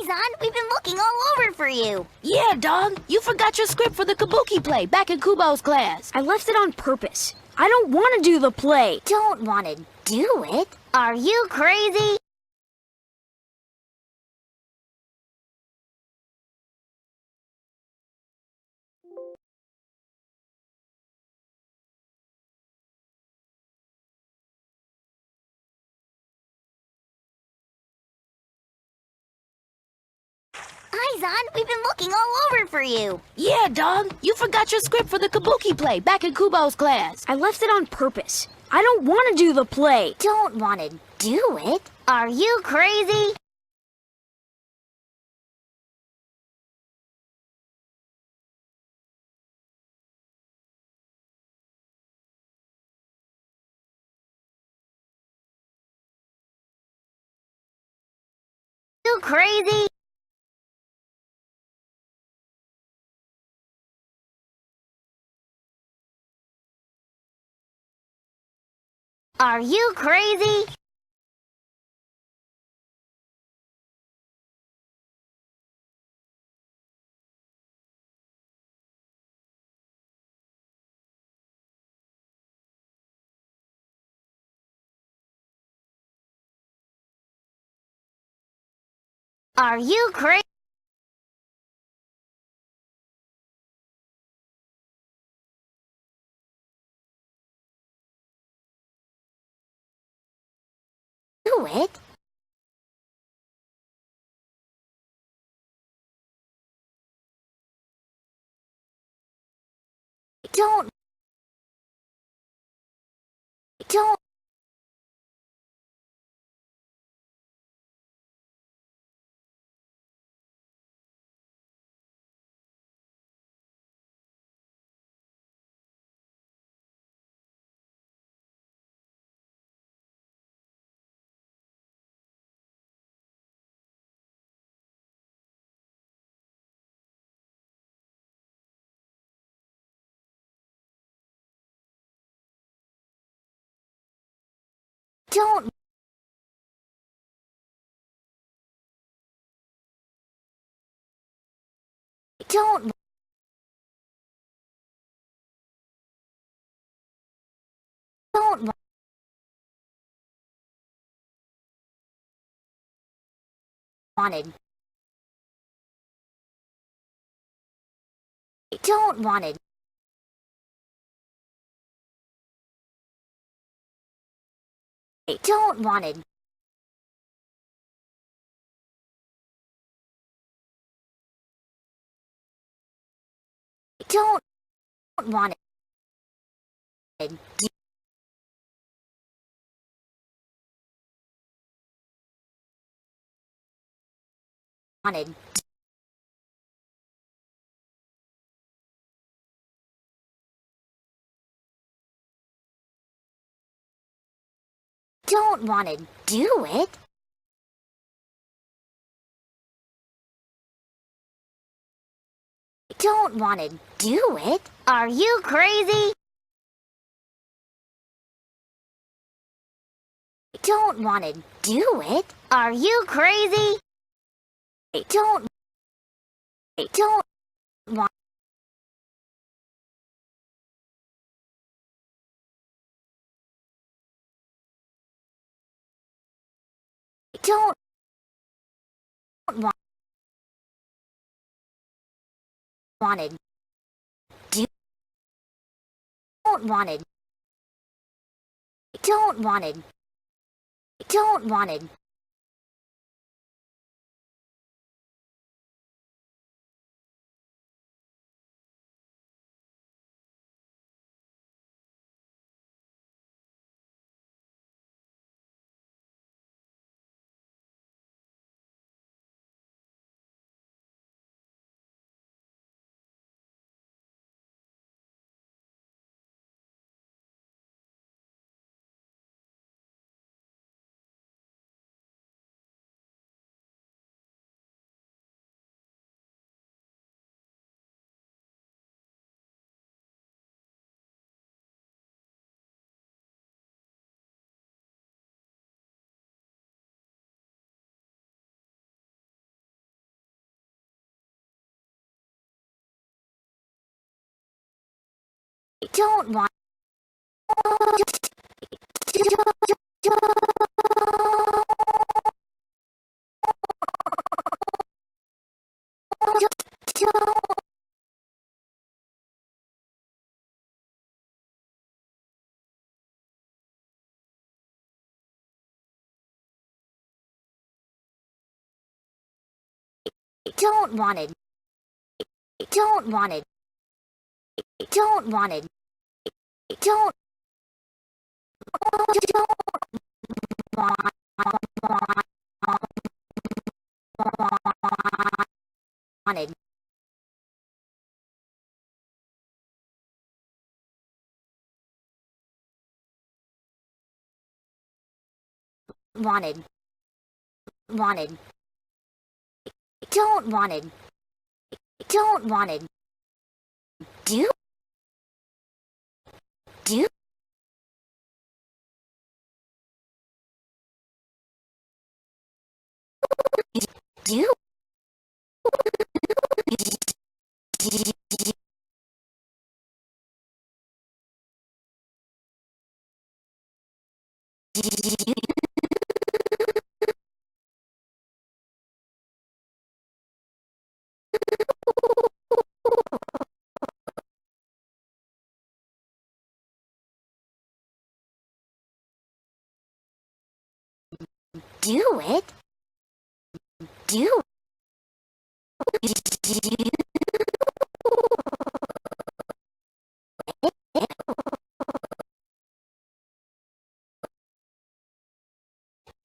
Hi, Zan. We've been looking all over for you. Yeah, dog. You forgot your script for the kabuki play back in Kubo's class. I left it on purpose. I don't want to do the play. Don't want to do it? Are you crazy? Hi, Zan. We've been looking all over for you. Yeah, dog. You forgot your script for the kabuki play back in Kubo's class. I left it on purpose. I don't want to do the play. Don't want to do it? Are you crazy? You crazy? Are you crazy? Are you crazy? Do it? Don't don't don't don't wanted. Don't wanted. Don't wanted. Don't wanted. Wanted. Don't wanted. Do it? Don't wanted. Do it? Are you crazy? Don't wanted. Do it? Are you crazy? Don't want. Don't want. Wanted. Don't wanted. Don't wanted. Don't wanted. don't want don't want it. Don't want it. Don't want it. Don't wanted. Wanted. Wanted. Don't wanted. Don't wanted. Do do do do it. Do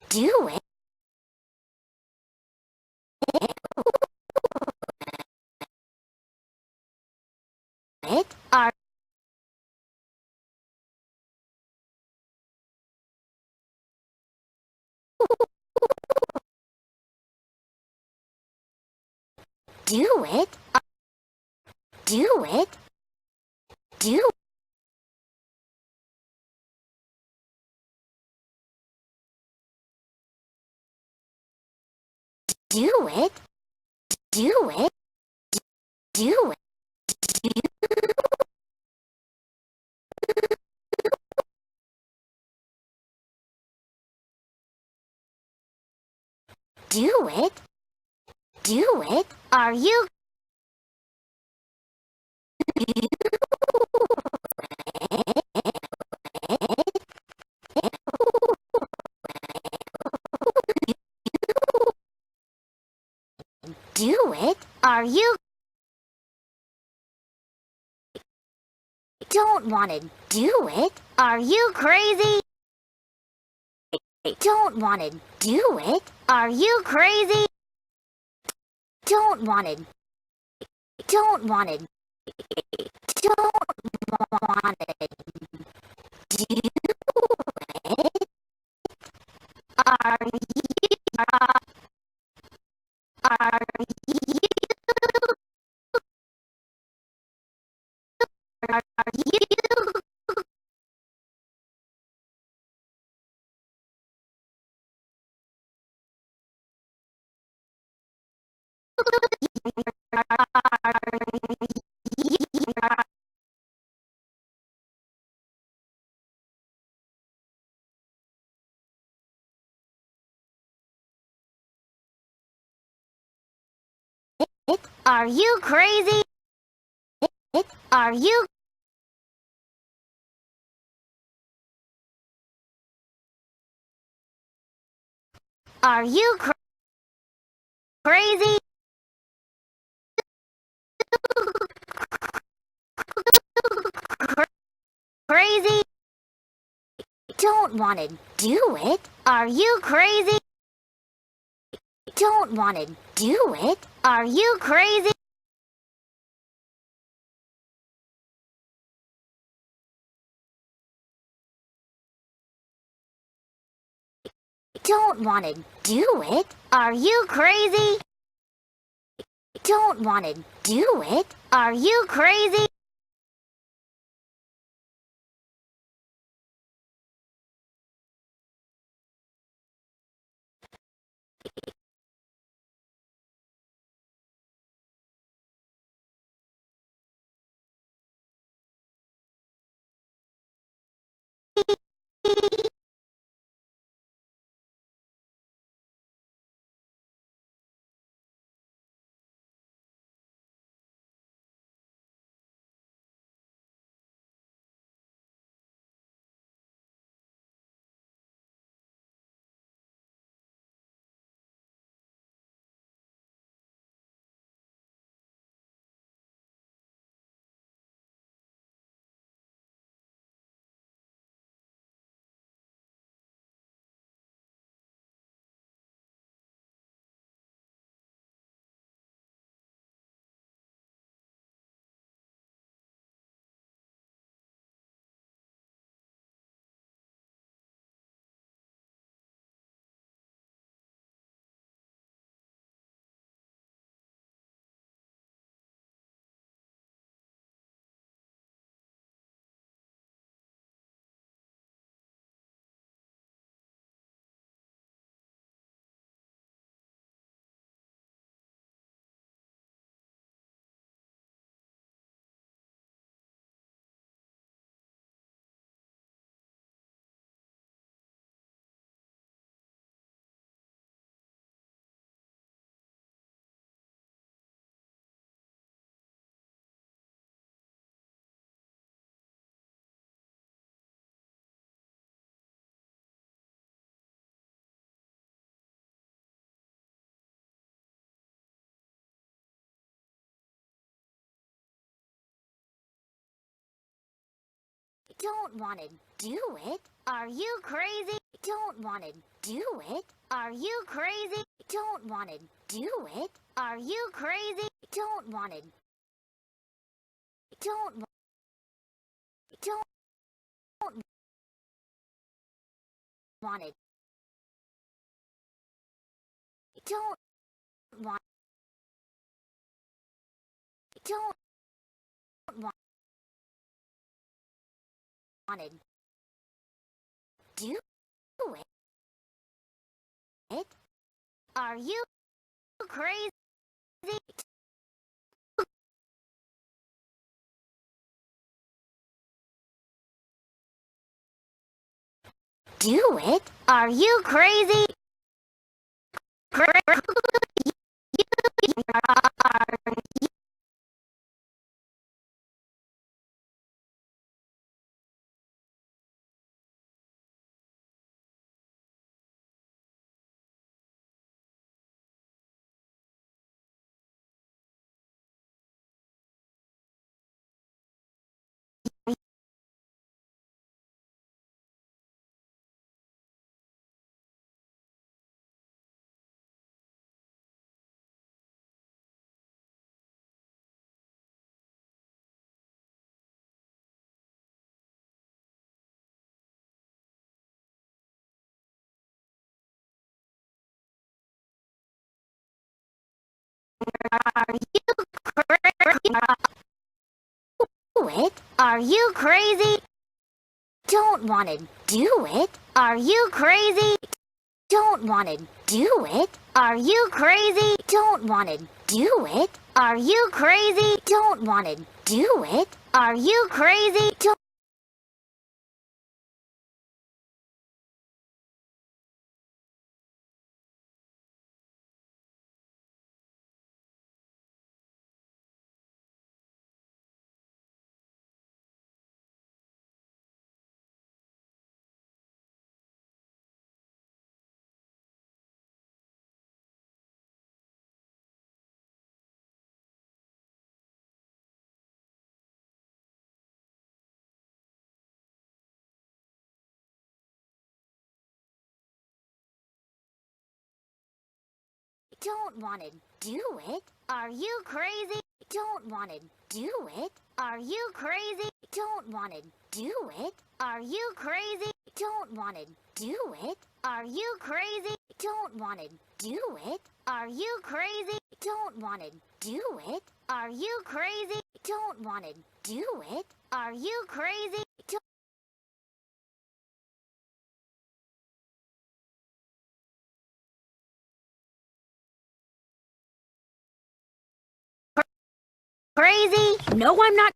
do it. Are do it. Do it. Do do it. Do it. Do it. Do it. Do it. Are you do it? Are you don't want to do it? Are you crazy? Don't want to do it? Are you crazy? Don't want to don't want to don't want to do it? Are you are you are you are you crazy? Are you are you crazy? Crazy? Don't want to do it? Are you crazy? Don't want to do it? Are you crazy? Don't want to do it? Are you crazy? Don't want to do it? Are you crazy? Don't wanna do it? Are you crazy? Don't wanna do it? Are you crazy? Don't wanna do it? Are you crazy? Don't wanna. Don't. Don't wanna. Don't want. Don't wanna do it? Are you crazy? Do it? Are you crazy? Do it? Are you crazy? Don't wanna do it? Are you crazy? Don't wanna do it? Are you crazy? Don't wanna do it? Are you crazy? Don't wanna do it? Are you crazy? Don't Don't wanna do it? Are you crazy? Don't wanna do it? Are you crazy? Don't wanna do it? Are you crazy? Don't wanna do it? Are you crazy? Don't wanna do it? Are you crazy? Don't wanna do it? Are you crazy? Don't wanna do it? Are you crazy? Don't crazy? No, I'm not